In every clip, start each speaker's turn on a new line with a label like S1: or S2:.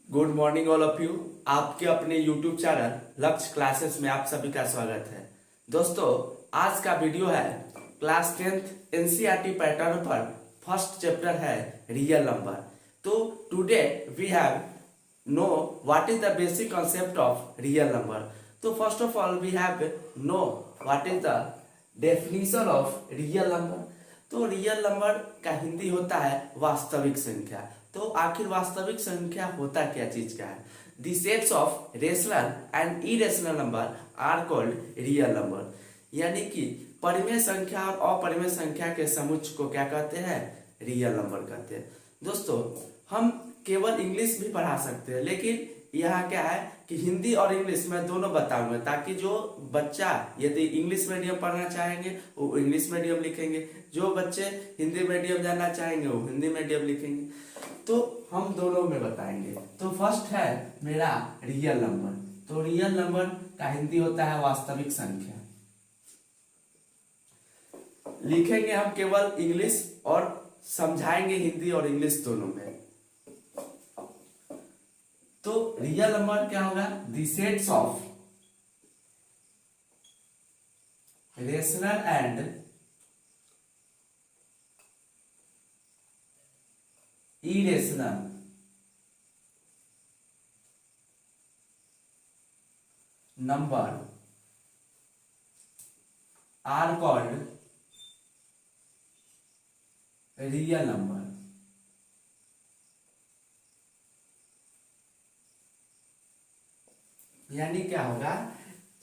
S1: Good morning all of you. आपके अपने YouTube channel लक्ष्य क्लासेस में आप सभी का स्वागत है। दोस्तों, आज का वीडियो है क्लास 10th एनसीईआरटी पैटर्न पर फर्स्ट चैप्टर है रियल नंबर। तो today we have know what is the basic concept of real number. तो first of all we have know what is the definition of real number. तो real number का हिंदी होता है वास्तविक संख्या। तो आखिर वास्तविक संख्या होता क्या चीज का है? The sets of rational and irrational number are called real number. यानी कि परिमेय संख्या और अपरिमेय संख्या के समुच्चय को क्या कहते हैं? रियल नंबर कहते हैं। दोस्तों, हम केवल इंग्लिश भी पढ़ा सकते हैं, लेकिन यहाँ क्या है कि हिंदी और इंग्लिश में दोनों बताऊंगा, ताकि जो बच्चा यदि इंग्लिश मीडियम पढ़ना चाहेंगे वो इंग्लिश मीडियम लिखेंगे, जो बच्चे हिंदी मीडियम जाना चाहेंगे वो हिंदी मीडियम लिखेंगे। तो हम दोनों में बताएंगे। तो फर्स्ट है मेरा रियल नंबर। तो रियल नंबर का हिंदी होता है वास्तविक संख्या। लिखेंगे हम केवल इंग्लिश और समझाएंगे हिंदी और इंग्लिश दोनों में। तो रियल नंबर क्या होगा? The sets of rational and irrational number are called real number. यानी क्या होगा?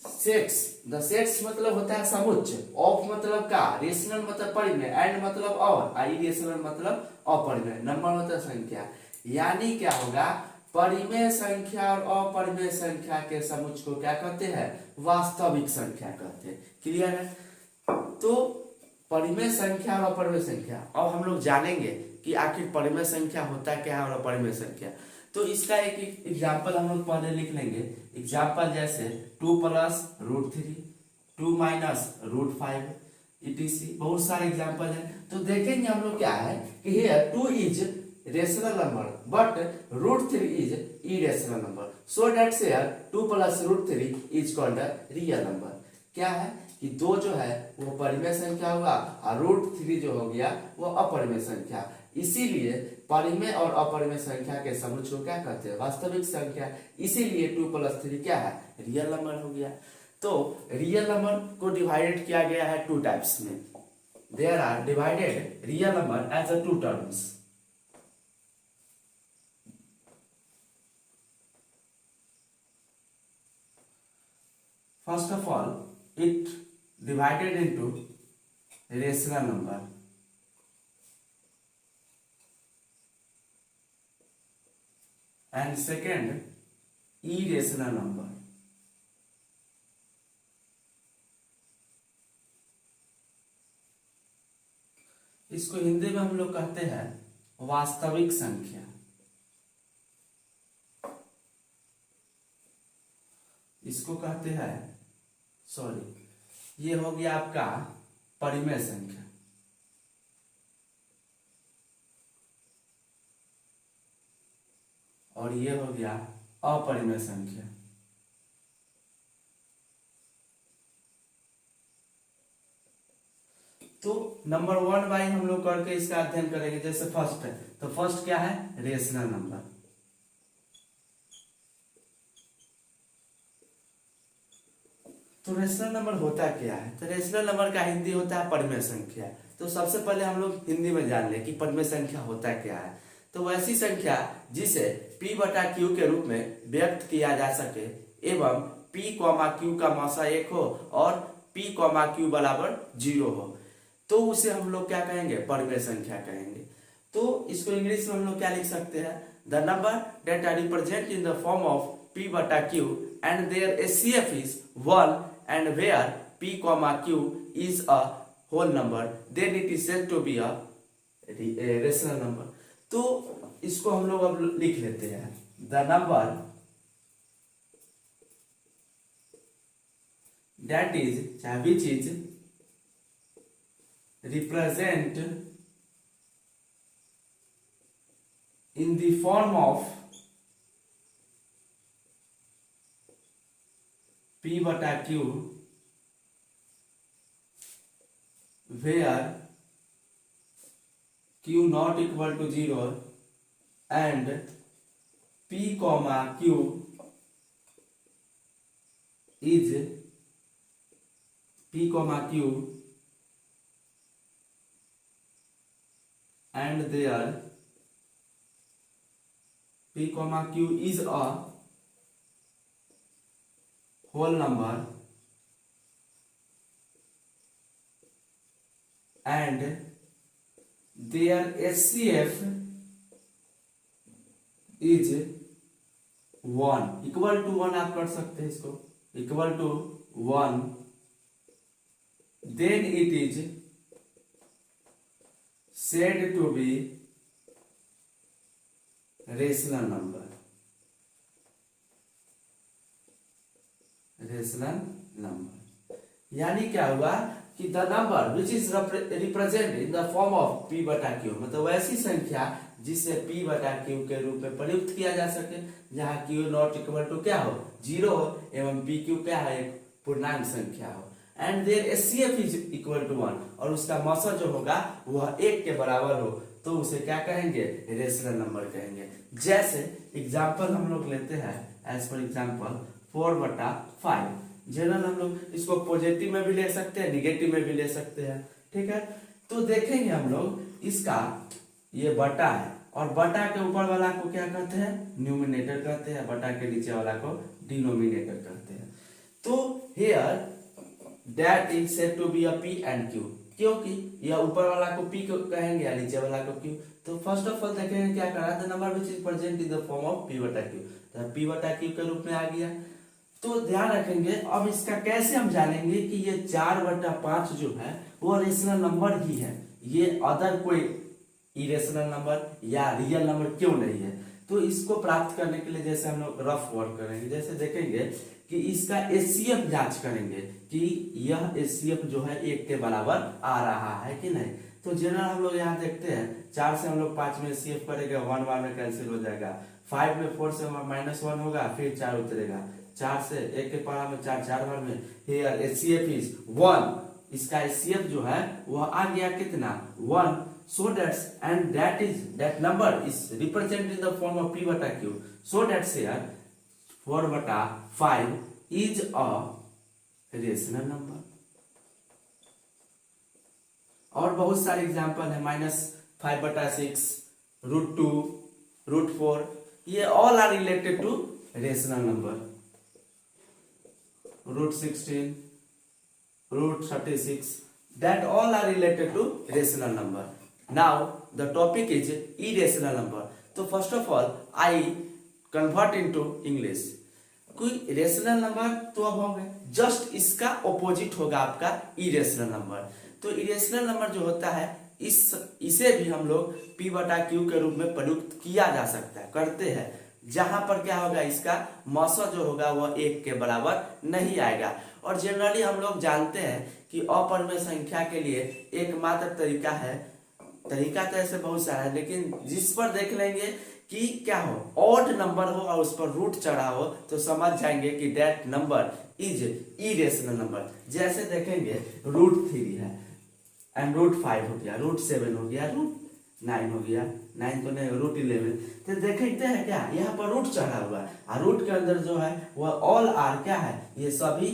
S1: सेट्स, द सेट्स मतलब होता है समुच्चय, ऑफ मतलब का, रेशनल मतलब परिमेय, एंड मतलब और, इरेशनल मतलब अपरिमेय, नंबर मतलब संख्या। यानी क्या होगा? परिमेय संख्या और अपरिमेय संख्या के समुच्चय को क्या कहते हैं? वास्तविक संख्या कहते हैं। क्लियर है? तो परिमेय संख्या और अपरिमेय संख्या, अब हम लोग जानेंगे कि आखिर परिमेय संख्या होता क्या है और अपरिमेय संख्या। तो इसका एक एग्जाम्पल हम लोग पहले लिख लेंगे। एग्जाम्पल जैसे 2 plus root 3, 2 minus root 5, etc। बहुत सारे एग्जाम्पल है। तो देखेंगे हम लोग क्या है कि here 2 is rational number but root 3 is irrational number, so that here 2 plus root 3 is called real number. क्या है कि 2 जो है वो परिमेय संख्या हुआ और रूट 3 जो हो गया वो अपरिमेय संख्या। इसीलिए परिमेय और अपरिमेय संख्या के समुच्चय को क्या कहते हैं? वास्तविक संख्या। इसीलिए 2 प्लस 3 क्या है? रियल नंबर हो गया। तो रियल नंबर को डिवाइडेड किया गया है 2 टाइप्स में। There are divided real number as a 2 terms. First of all, it divided into rational number and second irrational number। इसको हिंदी में हम लोग कहते हैं वास्तविक संख्या। इसको कहते हैं, सॉरी, ये हो गया आपका परिमेय संख्या। और ये हो गया अपरिमेय संख्या। तो नंबर 1 बाई हम लोग करके इसका अध्ययन करेंगे। जैसे फर्स्ट है, तो फर्स्ट क्या है? Rational number. तो रेशनल नंबर होता क्या है? तो रेशनल नंबर का हिंदी होता है परिमेय संख्या। तो सबसे पहले हम लोग हिंदी में जान ले कि परिमेय संख्या होता क्या है। तो वैसी संख्या जिसे p बटा q के रूप में व्यक्त किया जा सके एवं p, q का मौसा 1 हो और p, q बराबर 0 हो, तो उसे हम लोग क्या कहेंगे? परिमेय संख्या कहेंगे। तो इसको इंग्लिश में हम लोग क्या लिख सकते हैं? The number that are represent in the form of p बटा q and their HCF is 1 and where p, q is a whole number, then it is said to be a rational number। तो इसको हम लोग अब लिख लेते हैं। The number that is which is represent in the form of P बटा Q where Q not equal to 0 and P comma Q is P comma Q and there P comma Q is a whole number and their HCF is 1 equal to 1 आप कर सकते हैं इसको equal to 1 then it is said to be rational number यानी क्या हुआ कि the number which is represent in the form of P बटा Q मतलब वैसी संख्या जिसे P बटा Q के रूप में प्रयुक्त किया जा सके जहां Q नॉट इक्वल टू क्या हो 0 हो एवं PQ क्या है एक पूर्णांक संख्या हो and their HCF is equal to 1 और उसका मौसा जो होगा वह 1 के बराबर हो तो उसे क्या कहेंगे रेशनल नंबर कहेंगे। जैसे एग्जांपल हम लोग लेते हैं एज फॉर एग्जांपल 4 बटा 5 जनरल हम लोग इसको पॉजिटिव में भी ले सकते हैं निगेटिव में भी ले सकते हैं ठीक है। तो देखेंगे हम लोग इसका ये बटा है और बटा के ऊपर वाला को क्या कहते हैं न्यूमिनेटर कहते हैं बटा के नीचे वाला को डिनोमिनेटर कहते हैं। तो here that is said to be a P and Q क्योंकि यह ऊपर वाला को P को कहेंगे या नीचे वाला को Q। तो फर्स्ट ऑफ ऑल देखेंगे क्या कर रहा है the number which is present in the form of P बटा Q तो P बटा Q के रूप में आ गया। तो ध्यान रखेंगे अब इसका कैसे हम जानेंगे कि ये 4 बटा 5 जो है वो रेशनल नंबर ही है ये अदर कोई इरेशनल नंबर या रियल नंबर क्यों नहीं है। तो इसको प्राप्त करने के लिए जैसे हम लोग रफ वर्क करेंगे जैसे देखेंगे कि इसका HCF जांच करेंगे कि यह HCF जो है 1 के बराबर आ रहा है कि नहीं। तो जनरल हम लोग यहाँ देखते हैं 4 से हम लोग 5 में HCF करेंगे 1 बार में कैंसिल हो जाएगा 5 में 4 से -1 होगा फिर 4 उतरेगा 4 से 1 के पारा में 4 बार में here HCF is 1 इसका HCF जो है वह आ गया कितना 1 so that number is represented in the form of P बटा Q so that here 4 बटा 5 is a rational number। और बहुत सारे एग्जांपल है -5 बटा 6 √2 √4 ये all are related to rational number √16 √36 that all are related to rational number। Now the topic is irrational number। तो first of all I convert into English कोई rational number तो अब हो गए जस्ट इसका ऑपोजिट होगा आपका इरेशनल नंबर। तो इरेशनल नंबर जो होता है इसे भी हम लोग P बटा Q के रूप में प्रयुक्त किया जा सकता है करते हैं जहां पर क्या होगा इसका मौसा जो होगा वह 1 के बराबर नहीं आएगा। और जनरली हम लोग जानते हैं कि अपरिमेय संख्या के लिए एकमात्र तरीका है तरीका तो ऐसे बहुत सारा है लेकिन जिस पर देख लेंगे कि क्या हो ऑड नंबर हो और उस पर रूट चढ़ा हो तो समझ जाएंगे कि that number is irrational number. जैसे देखेंगे √3 है एंड √5 हो गया √7 हो गया √9 हो गया 9 तो नहीं √11 तो देखते हैं क्या यहाँ पर रूट चढ़ा हुआ है और रूट के अंदर जो है वह ऑल आर क्या है ये सभी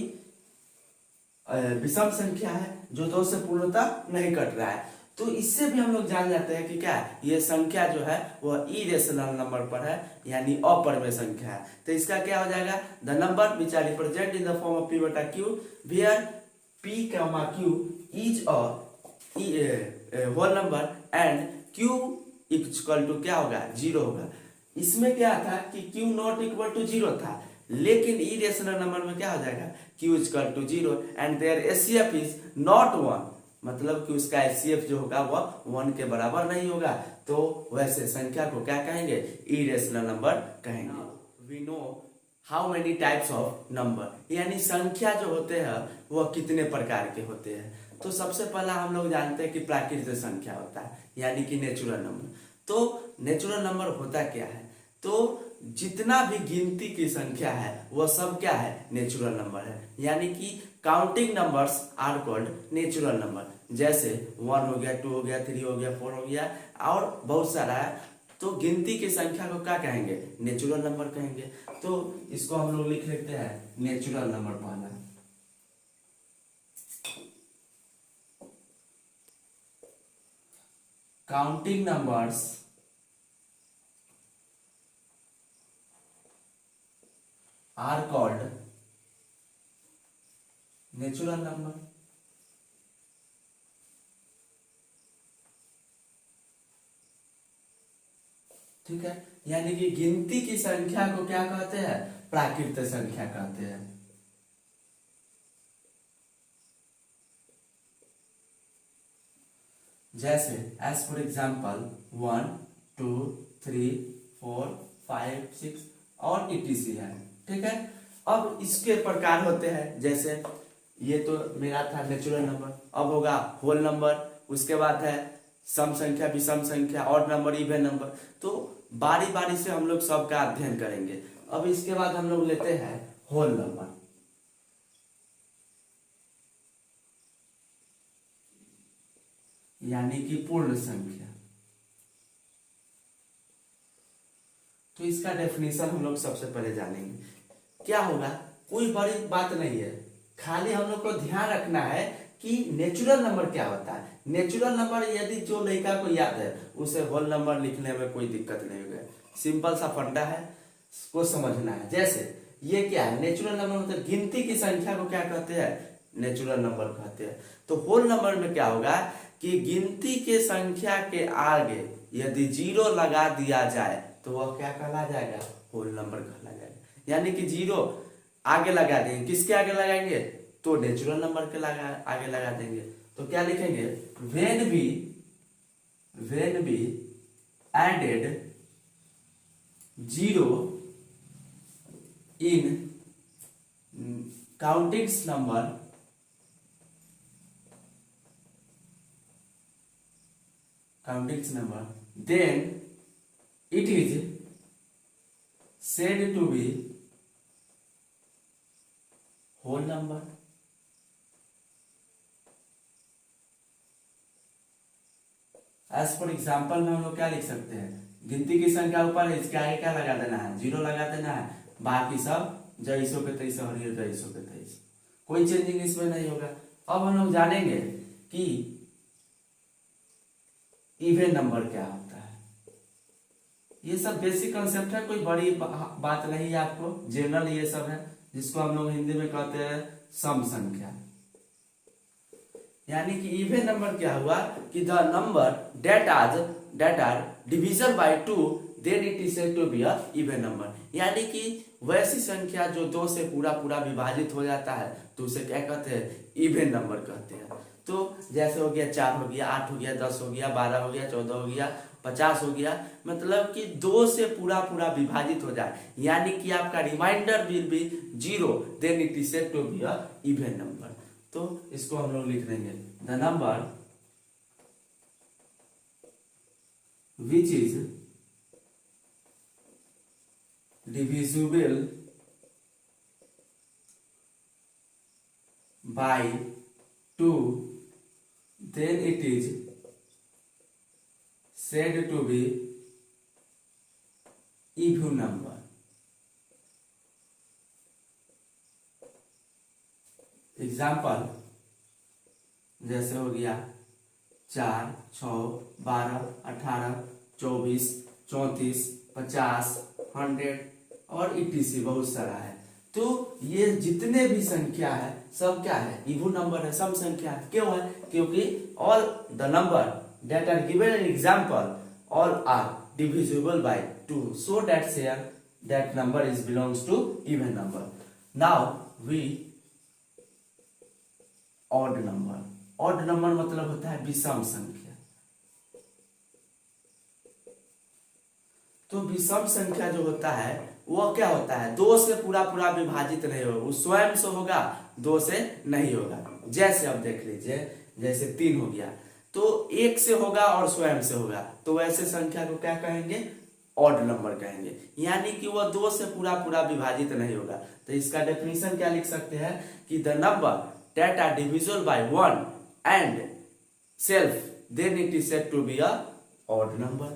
S1: विषम संख्या है जो 2 से पूर्णतः नहीं कट रहा है। तो इससे भी हम लोग जान जाते हैं कि क्या ये संख्या जो है वह इरेशनल नंबर पर है यानी अपरिमेय संख्या है। तो इसका क्या हो जाएगा the number which are represent in the form of P बटा Q where P comma Q is a whole number and Q equal to क्या होगा 0 होगा। इसमें क्या था कि Q नॉट इक्वल टू 0 था लेकिन इरेशनल नंबर में क्या हो जाएगा Q equal to 0 and their HCF is not 1 मतलब कि उसका HCF जो होगा वह 1 के बराबर नहीं होगा। तो वैसे संख्या को क्या कहेंगे इरेशनल नंबर कहेंगे। We know how many types of number यानी संख्या जो होते हैं वह कितने प्रकार के होते हैं। तो सबसे पहला हम लोग जानते हैं कि प्राकृतिक संख्या होता है यानी कि नेचुरल नंबर। तो नेचुरल नंबर होता क्या है तो जितना भी गिनती की संख्या है वह सब क्या है, नेचुरल नंबर है। यानी कि counting numbers are called natural number. जैसे 1 हो गया, 2 हो गया, 3 हो गया, 4 हो गया और बहुत सारा है। तो गिनती की संख्या को क्या कहेंगे, नेचुरल नंबर कहेंगे। तो इसको हम लोग लिख लेते हैं नेचुरल नंबर पहला। Counting numbers are called natural number. ठीक है, यानी कि गिनती की संख्या को क्या कहते हैं, प्राकृत संख्या कहते हैं। जैसे एज फॉर एग्जाम्पल 1 2 3 4 5 6 और etc है। ठीक है, अब इसके प्रकार होते हैं। जैसे ये तो मेरा था नेचुरल नंबर, अब होगा होल नंबर, उसके बाद है सम संख्या, विषम संख्या, ऑड नंबर, इवन नंबर। तो बारी बारी से हम लोग सबका अध्ययन करेंगे। अब इसके बाद हम लोग लेते हैं होल नंबर। यानी कि पूर्ण संख्या। तो इसका डेफिनेशन हम लोग सबसे पहले जानेंगे। क्या होगा, कोई बड़ी बात नहीं है, खाली हम लोग को ध्यान रखना है कि नेचुरल नंबर क्या होता है। नेचुरल नंबर यदि जो लड़का को याद है उसे होल नंबर लिखने में कोई दिक्कत नहीं होगा। सिंपल सा फंडा है, इसको समझना है। जैसे ये क्या है, नेचुरल नंबर मतलब गिनती की संख्या को क्या कहते हैं, नेचुरल नंबर कहते हैं। तो होल नंबर में क्या होगा कि गिनती के संख्या के आगे यदि 0 लगा दिया जाए तो वह क्या कहला जाएगा, होल नंबर कहला जाएगा। यानी कि 0 आगे लगा देंगे, किसके आगे लगाएंगे, तो नेचुरल नंबर के आगे लगा देंगे। तो क्या लिखेंगे, when be added 0 in countings number then it is said to be whole number। As for example में हम लोग क्या लिख सकते हैं, गिनती की संख्या ऊपर है, इसके आगे क्या लगा देना है, 0 लगा देना है, बाकी सब जैसों के तैसे और जैसों के तैसे, कोई चेंजिंग इसमें नहीं होगा। अब हम लोग जानेंगे कि इवन नंबर क्या होता है। ये सब बेसिक कंसेप्ट है, कोई बड़ी बात नहीं है, आपको जनरल ये सब है, जिसको हम लोग हिंदी में कहते हैं सम संख्या। यानी कि इवन नंबर क्या हुआ कि the number that are division by 2 then it is said to be a even number. यानी कि वैसी संख्या जो 2 से पूरा पूरा विभाजित हो जाता है तो उसे क्या कहते हैं, इवन नंबर कहते हैं। तो जैसे हो गया 4 हो गया, 8 हो गया, 10 हो गया, 12 हो गया, 14 हो गया, 50 हो गया, मतलब कि 2 से पूरा पूरा विभाजित हो जाए, यानी कि आपका remainder will be 0 then it is said to be a even number. तो इसको हम लोग लिख देंगे, the number which is divisible by 2 then it is said to be even number। Example जैसे हो गया 4 6 12 18 24 34 50 100 और etc बहुत सारा है। तो ये जितने भी संख्या है सब क्या है, इवन नंबर है, सम संख्या है। क्यों है, क्योंकि all the number that are given in example all are divisible by 2 so that number is belongs to even number. Now we odd number. Odd number मतलब होता है विषम संख्या। तो विषम संख्या जो होता है वो क्या होता है, 2 से पूरा पूरा विभाजित नहीं होगा, वो स्वयं से होगा, 2 से नहीं होगा। जैसे अब देख लीजिए, जैसे 3 हो गया तो 1 से होगा और स्वयं से होगा, तो वैसे संख्या को क्या कहेंगे, ऑड नंबर कहेंगे, यानी कि वह 2 से पूरा पूरा विभाजित नहीं होगा। तो इसका डेफिनेशन क्या लिख सकते हैं कि the number that are divisible by 1 and self then it is said to be a odd number.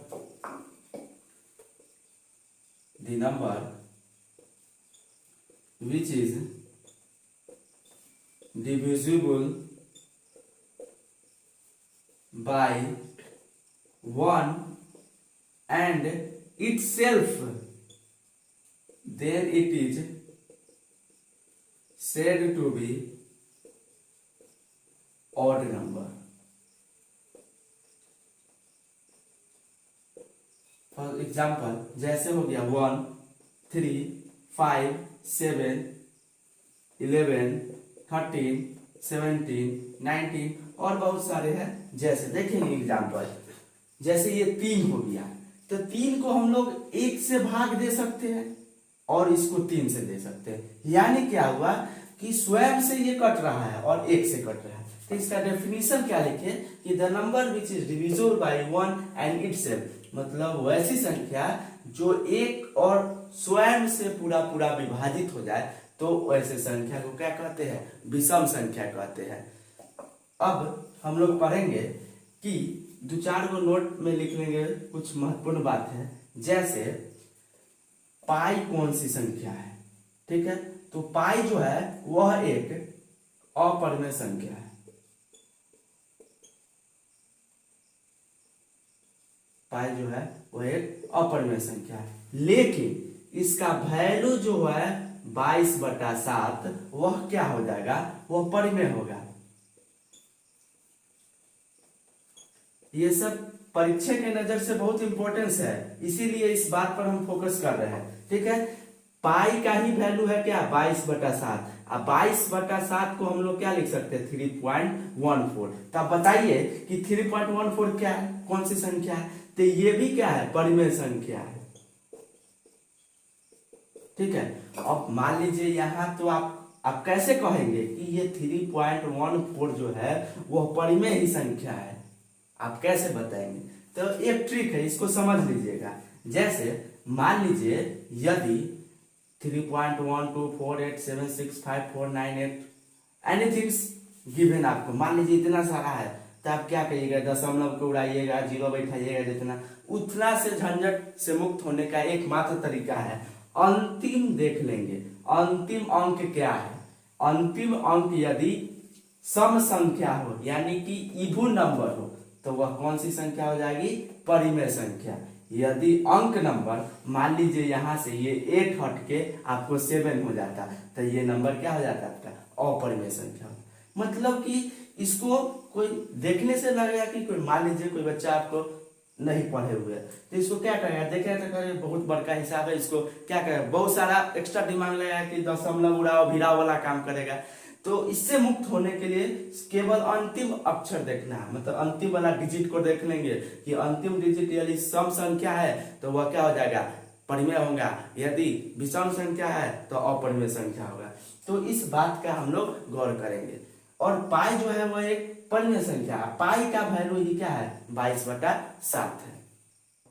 S1: The number which is divisible by 1 and itself, then it is said to be odd number. For example, जैसे हो गया 1, 3, 5, 7, 11, 13, 17, 19 और बहुत सारे हैं। जैसे देखेंगे example, जैसे ये 3 हो गया, तो 3 को हम लोग 1 से भाग दे सकते हैं और इसको 3 से दे सकते हैं, यानी क्या हुआ कि स्वयं से ये कट रहा है और 1 से कट रहा है। तो इसका डेफिनेशन क्या लिखे कि the number which is divisible by 1 and itself, मतलब वैसी संख्या जो 1 और स्वयं से पूरा पूरा विभाजित हो जाए, तो वैसे संख्या को क्या कहते हैं, विषम संख्या कहते हैं। अब हम लोग पढ़ेंगे कि 2-4 को नोट में लिख लेंगे, कुछ महत्वपूर्ण बात है। जैसे पाई कौन सी संख्या है, ठीक है, तो पाई जो है वह एक अपरिमेय संख्या है। पाई जो है वह एक अपरिमेय संख्या है, लेकिन इसका वैल्यू जो है 22/7 वह क्या हो जाएगा, वह परिमेय होगा। ये सब परीक्षा के नजर से बहुत इंपॉर्टेंस है, इसीलिए इस बात पर हम फोकस कर रहे हैं, ठीक है। पाई का ही वैल्यू है क्या, 22/7। अब 22/7 को हम लोग क्या लिख सकते हैं, 3.14। तब बताइए कि 3.14 क्या है, कौन सी संख्या है, तो ये भी क्या है, परिमेय संख्या है, ठीक है। अब मान लीजिए यहाँ तो आप कैसे कहेंगे कि ये 3.14 जो है वह परिमेय ही संख्या है, आप कैसे बताएंगे। तो एक ट्रिक है, इसको समझ लीजिएगा। जैसे मान लीजिए यदि 3.1248765498 एनीथिंग गिवन आपको, मान लीजिए इतना सारा है, तो आप क्या करिएगा, दशमलव को उड़ाइएगा, 0 बैठाइएगा, जितना उतना से झंझट से मुक्त होने का एकमात्र तरीका है, अंतिम देख लेंगे अंतिम अंक क्या है। अंतिम अंक यदि सम संख्या हो, यानी कि इवन नंबर हो, तो वह कौन सी संख्या हो जाएगी, परिमेय संख्या। यदि अंक नंबर मान लीजिए यहाँ से ये 8 हट के आपको 7 हो जाता, तो ये नंबर क्या हो जाता आपका, अपरिमेय संख्या। मतलब कि इसको कोई देखने से लगेगा कि कोई, मान लीजिए कोई बच्चा आपको नहीं पढ़े हुए, तो इसको क्या करेगा, देखेगा तो करेगा बहुत बड़का हिसाब है, इसको क्या करेगा, बहुत सारा एक्स्ट्रा दिमाग लगाएगा कि दशमलव उड़ाओ भिड़ाओ वाला काम करेगा। तो इससे मुक्त होने के लिए केवल अंतिम अक्षर देखना है, मतलब अंतिम वाला डिजिट को देख लेंगे कि अंतिम डिजिट यदि सम संख्या है तो वह क्या हो जाएगा, परिमेय होगा, यदि विषम संख्या है तो अपरिमेय संख्या होगा। तो इस बात का हम लोग गौर करेंगे। और पाई जो है वह एक परिमेय संख्या है, पाई का वैल्यू ही क्या है, 22/7 है।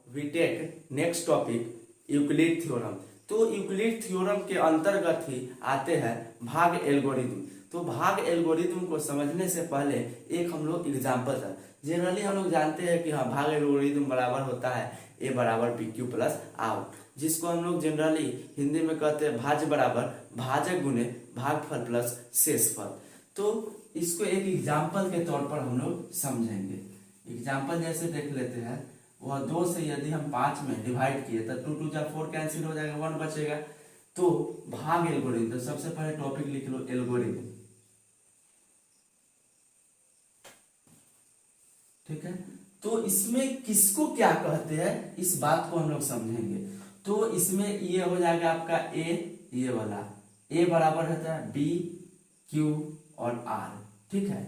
S1: We take next topic Euclid theorem. तो यूक्लिड थ्योरम के अंतर्गत ही आते हैं भाग एल्गोरिथम। तो भाग एल्गोरिथम को समझने से पहले एक हम लोग एग्जाम्पल है, जनरली हम लोग जानते हैं कि हाँ भाग एल्गोरिथम बराबर होता है a बराबर pq प्लस r, जिसको हम लोग जनरली हिंदी में कहते हैं भाज्य बराबर भाजक गुने भागफल प्लस शेषफल। तो इसको एक एग्जाम्पल के तौर पर हम लोग समझेंगे। एग्जाम्पल जैसे देख लेते हैं, वह 2 से यदि हम 5 में डिवाइड किए तो 2 2 4 कैंसिल हो जाएगा, 1 बचेगा। तो भाग एल्गोरिथम, तो सबसे पहले टॉपिक लिख लो एल्गोरिथम, ठीक है। तो इसमें किसको क्या कहते हैं इस बात को हम लोग समझेंगे। तो इसमें ये हो जाएगा आपका a, ये वाला a बराबर रहता है b q और r, ठीक है।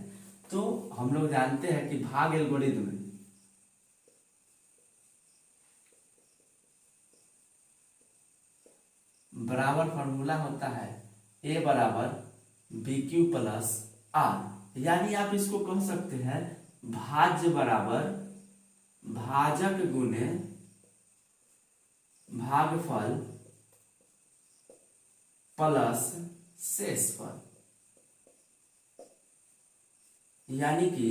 S1: तो हम लोग जानते हैं कि भाग एल्गोरिथम बराबर फॉर्मूला होता है a बराबर bq प्लस r, यानी आप इसको कह सकते हैं भाज्य बराबर भाजक गुने भागफल प्लस शेषफल। यानी कि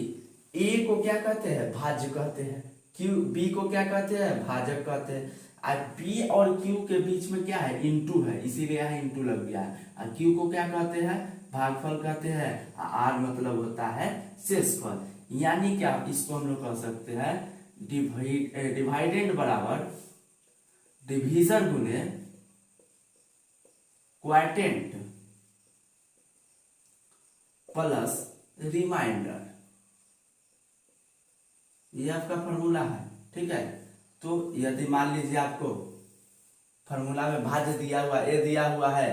S1: ए को क्या कहते हैं, भाज्य कहते हैं, क्यू बी को क्या कहते हैं, भाजक कहते हैं। और बी और क्यू के बीच में क्या है, इनटू है, इसीलिए यहाँ इनटू लग गया है। और क्यू को क्या कहते हैं, भागफल कहते हैं। आर मतलब होता है शेषफल। यानी क्या इसको हम लोग कह सकते हैं डिवाइडेंड बराबर डिवीजन गुने क्वाटेंट प्लस रिमाइंडर, ये आपका फॉर्मूला है। ठीक है, तो यदि मान लीजिए आपको फॉर्मूला में भाज्य दिया हुआ ए दिया हुआ है,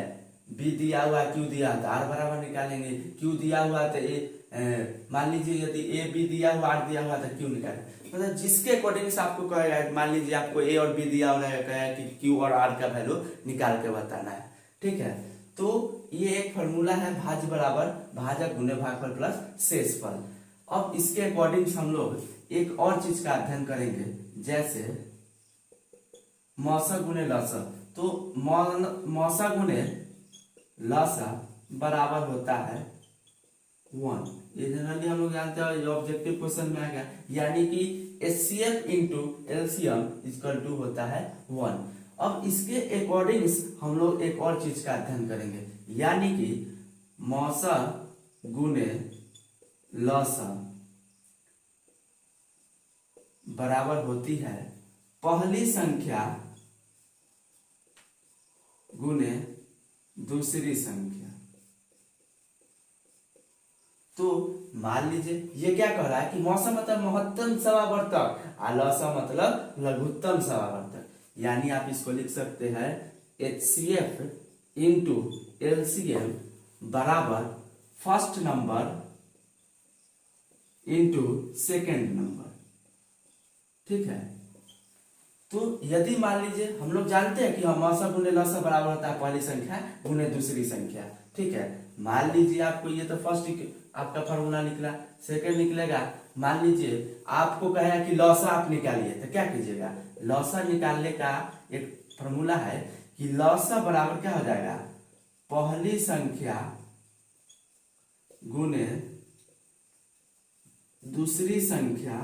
S1: बी दिया हुआ है, क्यू दिया है तो आर बराबर निकालेंगे। क्यू दिया हुआ है तो ए, मान लीजिए यदि ए बी दिया हुआ आर दिया हुआ तो क्यू निकालेंगे। मतलब जिसके अकॉर्डिंग से आपको कहेगा, मान लीजिए आपको ए और बी दिया हुआ है, कहेगा कि क्यू और आर का वैल्यू निकाल के बताना है। ठीक है, तो ये एक फॉर्मूला है भाज्य बराबर भाजक गुने भागफल प्लस शेषफल। अब इसके अकॉर्डिंग हम लोग एक और चीज का अध्ययन करेंगे, जैसे मौसा गुने लसा। तो मौसा गुने लसा बराबर होता है 1। ये जनरली हम लोग जानते हैं, ऑब्जेक्टिव क्वेश्चन में आएगा। यानी कि HCF into LCM equal to होता है 1। अब इसके अकॉर्डिंग हम लोग एक और चीज का अध्ययन करेंगे, यानी कि मौसा गुने लसा बराबर होती है पहली संख्या गुने दूसरी संख्या। तो मान लीजिए ये क्या कह रहा है कि मौसा मतलब महत्तम समावर्तक और लसा मतलब लघुत्तम समावर्तक। यानी आप इसको लिख सकते हैं HCF इंटू LCM बराबर first number into second number. ठीक है, तो यदि मान लीजिए हम लोग जानते हैं कि मौसा गुने लसा बराबर होता है पहली संख्या गुने दूसरी संख्या। ठीक है, मान लीजिए आपको ये तो फर्स्ट आपका फॉर्मूला निकला, सेकंड निकलेगा। मान लीजिए आपको कहेगा कि लौसा आप निकालिए, तो क्या कीजिएगा, लौसा निकालने का एक फॉर्मूला है कि लौसा बराबर क्या हो जाएगा, पहली संख्या गुने दूसरी संख्या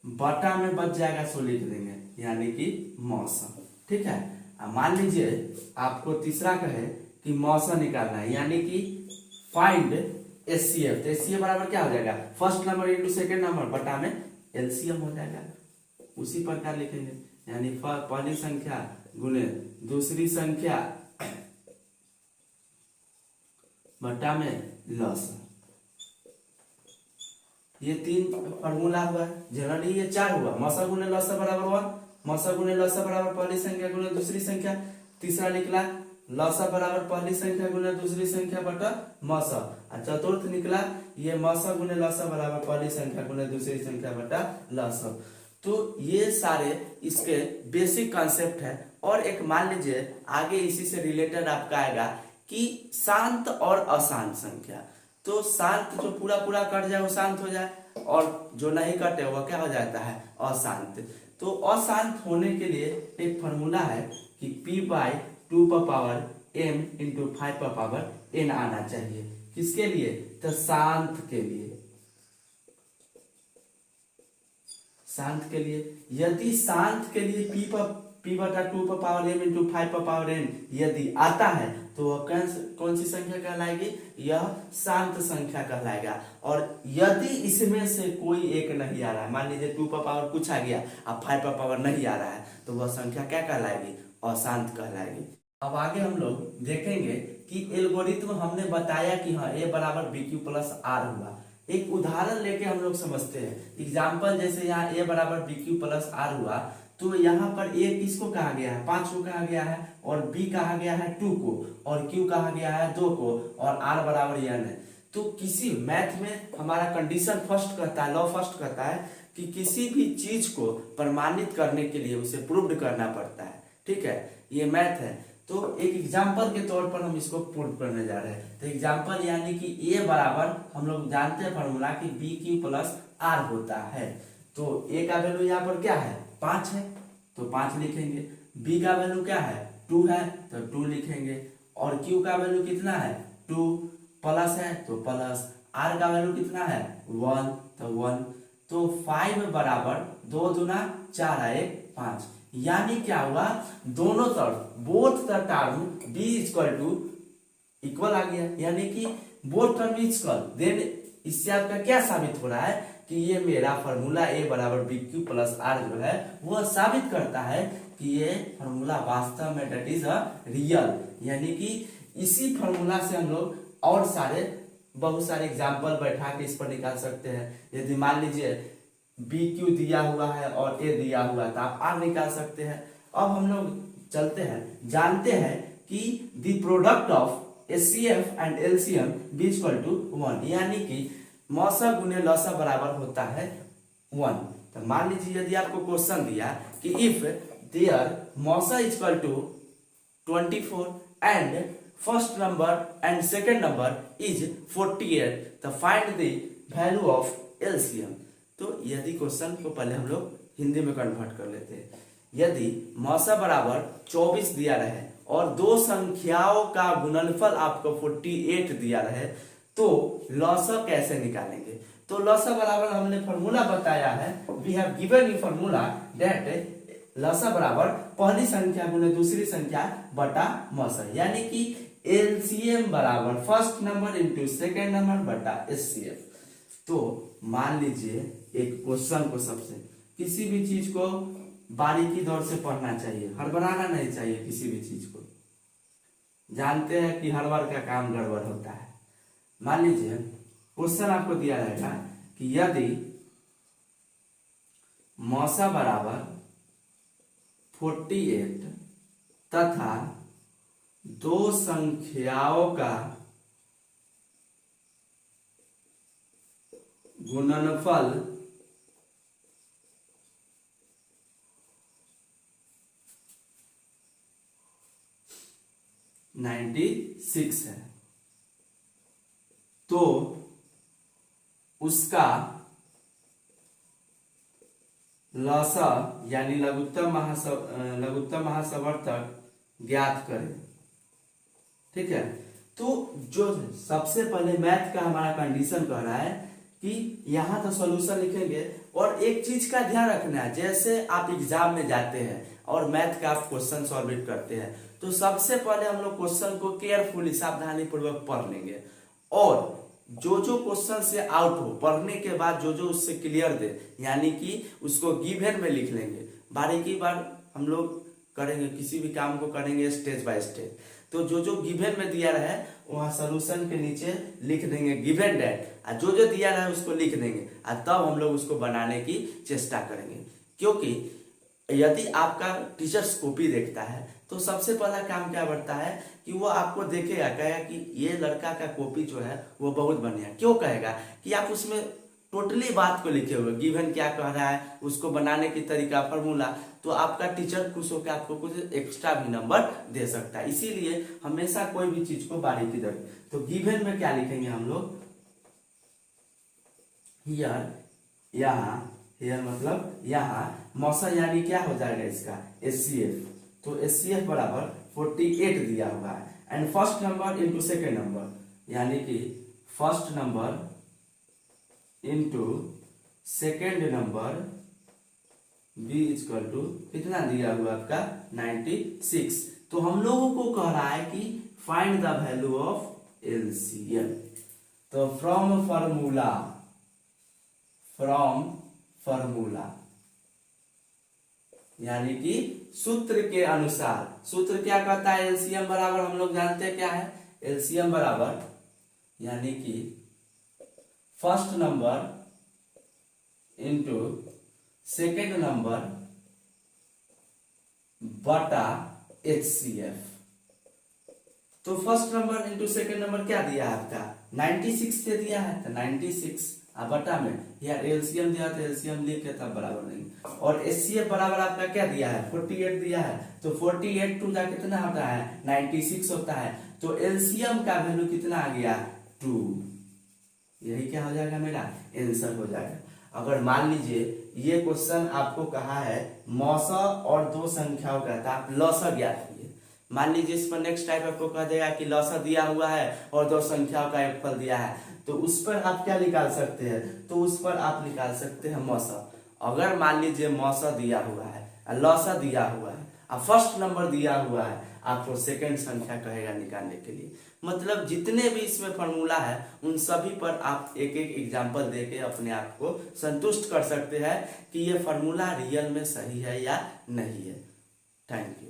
S1: बटा में बच जाएगा, सो लिख देंगे, यानी कि मौसा। ठीक है, मान लीजिए आपको तीसरा कहे कि मौसा निकालना है, यानी कि फाइंड HCF। तो HCF बराबर क्या हो जाएगा, first number into second number बटा में LCM हो जाएगा। उसी प्रकार लिखेंगे, यानी पहली संख्या गुने दूसरी संख्या बटा में लसा। ये 3 फॉर्मूला हुआ। जनरली ये 4 हुआ, मौसा गुने लसा बराबर 1, मौसा गुने लसा बराबर पहली संख्या गुने दूसरी संख्या। तीसरा निकला लसा बराबर पहली संख्या गुने दूसरी संख्या बटा मौसा। और चतुर्थ निकला ये मौसा गुने लसा बराबर पहली संख्या गुने दूसरी संख्या बटा लसा। तो ये सारे इसके बेसिक कॉन्सेप्ट है। और एक मान लीजिए आगे इसी से रिलेटेड आपका आएगा कि शांत और अशांत संख्या। तो शांत जो पूरा पूरा कट जाए वो शांत हो जाए, और जो नहीं कटे वो क्या हो जाता है, अशांत। तो अशांत होने के लिए एक फॉर्मूला है कि p/2m इंटू 5n आना चाहिए। किसके लिए, तो शांत के लिए, शांत के लिए। यदि शांत के लिए p/2m इंटू 5n यदि आता है तो वह कौन सी संख्या कहलाएगी, यह शांत संख्या कहलाएगा। और यदि इसमें से कोई एक नहीं आ रहा है, मान लीजिए 2 पावर कुछ आ गया और 5 पावर नहीं आ रहा है, तो वह संख्या क्या कहलाएगी, अशांत कहलाएगी। अब आगे हम लोग देखेंगे कि एल्गोरिथम हमने बताया कि हाँ a बराबर BQ प्लस R हुआ। एक उदाहरण लेके हम लोग समझते हैं। एग्जाम्पल जैसे यहाँ a बराबर BQ प्लस R हुआ, तो यहाँ पर a किसको कहा गया है, 5 को कहा गया है, और b कहा गया है 2 को, और q कहा गया है 2 को, और r बराबर n है। तो किसी मैथ में हमारा कंडीशन फर्स्ट कहता है, लॉ फर्स्ट कहता है कि किसी भी चीज को प्रमाणित करने के लिए उसे प्रूव्ड करना पड़ता है। ठीक है, ये मैथ है। तो एक एग्जाम्पल के तौर पर हम इसको प्रूव करने जा रहे हैं। तो एग्जाम्पल यानी कि a बराबर हम लोग जानते हैं फॉर्मूला कि BQ प्लस R होता है। तो a का वैल्यू यहाँ पर क्या है, 5 है। तो 5 लिखेंगे। बी का वैल्यू क्या है 2 है तो 2 लिखेंगे। और क्यू का वैल्यू कितना है 2, प्लस है तो प्लस, आर का वैल्यू कितना है 1 तो 1। तो 5 बराबर 2 दूना 4 आए 5, यानी क्या हुआ दोनों तरफ both the term B equal to equal आ गया, यानी कि बोथ टर्म इक्वल। देन इससे आपका क्या साबित हो रहा है कि ये मेरा फॉर्मूला ए बराबर बी क्यू प्लस आर जो है वह साबित करता है कि ये फॉर्मूला वास्तव में दैट इज अ रियल। यानी कि इसी फॉर्मूला से हम लोग और बहुत सारे एग्जाम्पल बैठा के इस पर निकाल सकते हैं। यदि मान लीजिए बी क्यू दिया हुआ है और ए दिया हुआ है तो आप आर निकाल सकते हैं। अब हम लोग चलते हैं, जानते हैं कि the product of HCF and LCM be equal to 1, यानी कि मौसा गुने लौसा बराबर होता है 1। तो मान लीजिए यदि आपको क्वेश्चन दिया कि इफ देयर मौसा equal to 24 and first number and second number is 48, तो find the value of LCM। तो यदि क्वेश्चन को पहले हम लोग हिंदी में कन्वर्ट कर लेते हैं। यदि मौसा बराबर 24 दिया रहे और दो संख्याओं का गुणनफल आपको 48 दिया रहे तो लौसा कैसे निकालेंगे। तो लौसा बराबर हमने फॉर्मूला बताया है, we have given you formula that लौसा बराबर पहली संख्या गुने दूसरी संख्या बटा मौसा, यानी कि LCM बराबर first number into second number बटा HCF। तो मान लीजिए एक क्वेश्चन को सबसे किसी भी चीज को बारीकी दौर से पढ़ना चाहिए, हड़बड़ाना नहीं चाहिए किसी भी चीज को। जानते हैं कि हड़बड़ का काम गड़बड़ होता है। मान लीजिए क्वेश्चन आपको दिया रहेगा कि यदि मौसा बराबर 48 तथा दो संख्याओं का गुणनफल 96 है तो उसका लौसा यानी लघुत्तम महासवर्तक ज्ञात करें। ठीक है, तो जो सबसे पहले मैथ का हमारा कंडीशन कह रहा है कि यहाँ तो सॉल्यूशन लिखेंगे। और एक चीज का ध्यान रखना है, जैसे आप एग्जाम में जाते हैं और मैथ का आप क्वेश्चन सॉल्व करते हैं तो सबसे पहले हम लोग क्वेश्चन को केयरफुली सावधानी पूर्वक पढ़ लेंगे और जो जो क्वेश्चन से आउट हो पढ़ने के बाद जो जो उससे क्लियर दे यानी कि उसको गिवन में लिख लेंगे। बारीकी बार हम लोग करेंगे, किसी भी काम को करेंगे स्टेज बाय स्टेज। तो जो जो गिवन में दिया रहे वहां सोल्यूशन के नीचे लिख देंगे गिवन डेट, और जो जो दिया रहे उसको लिख देंगे और तब हम लोग उसको बनाने की चेष्टा करेंगे। क्योंकि यदि आपका टीचर्स कॉपी देखता है तो सबसे पहला काम क्या बढ़ता है कि वो आपको देखेगा, कहेगा कि ये लड़का का कॉपी जो है वो बहुत बढ़िया। क्यों कहेगा कि आप उसमें टोटली बात को लिखे हुए, गिवन क्या कह रहा है, उसको बनाने की तरीका, फॉर्मूला, तो आपका टीचर खुश होकर आपको कुछ एक्स्ट्रा भी नंबर दे सकता है। इसीलिए हमेशा कोई भी चीज को बारीकी दे। तो गिवन में क्या लिखेंगे हम लोग, हियर, यहाँ, हियर मतलब यहाँ, मौसा यानी क्या हो जाएगा इसका HCF। तो HCF बराबर 48 दिया हुआ है and first number into second number यानी कि first number into second number be equal to कितना दिया हुआ आपका 96। तो हम लोगों को कह रहा है कि find the value of LCM। तो फ्रॉम फॉर्मूला यानी कि सूत्र के अनुसार, सूत्र क्या कहता है LCM बराबर हम लोग जानते हैं क्या है, LCM बराबर यानी कि first number into second number बटा HCF। तो first number into second number क्या दिया है आपका 96 से दिया है तो 96 बटा में यार LCM दिया तो LCM लिखे तब बराबर नहीं। और HCF बराबर आपका क्या दिया है 48 दिया है तो 48 टू का कितना होता है 96 होता है। तो LCM का वैल्यू कितना आ गया 2, यही क्या हो जाएगा मेरा आंसर हो जाएगा। अगर मान लीजिए ये क्वेश्चन आपको कहा है मौसा और दो संख्याओं का, तो आप लौसा ज्ञात कीजिए। मान लीजिए इस पर नेक्स्ट टाइप आपको कह देगा कि लौसा दिया हुआ है और दो संख्याओं का एक फल दिया है, तो उस पर आप क्या निकाल सकते हैं, तो उस पर आप निकाल सकते हैं मौसा। अगर मान लीजिए मौसा दिया हुआ है, लौसा दिया हुआ है और फर्स्ट नंबर दिया हुआ है, आपको सेकंड संख्या कहेगा निकालने के लिए। मतलब जितने भी इसमें फॉर्मूला है उन सभी पर आप एक एक एग्जांपल देके अपने आप को संतुष्ट कर सकते हैं कि ये फॉर्मूला रियल में सही है या नहीं है। Thank you.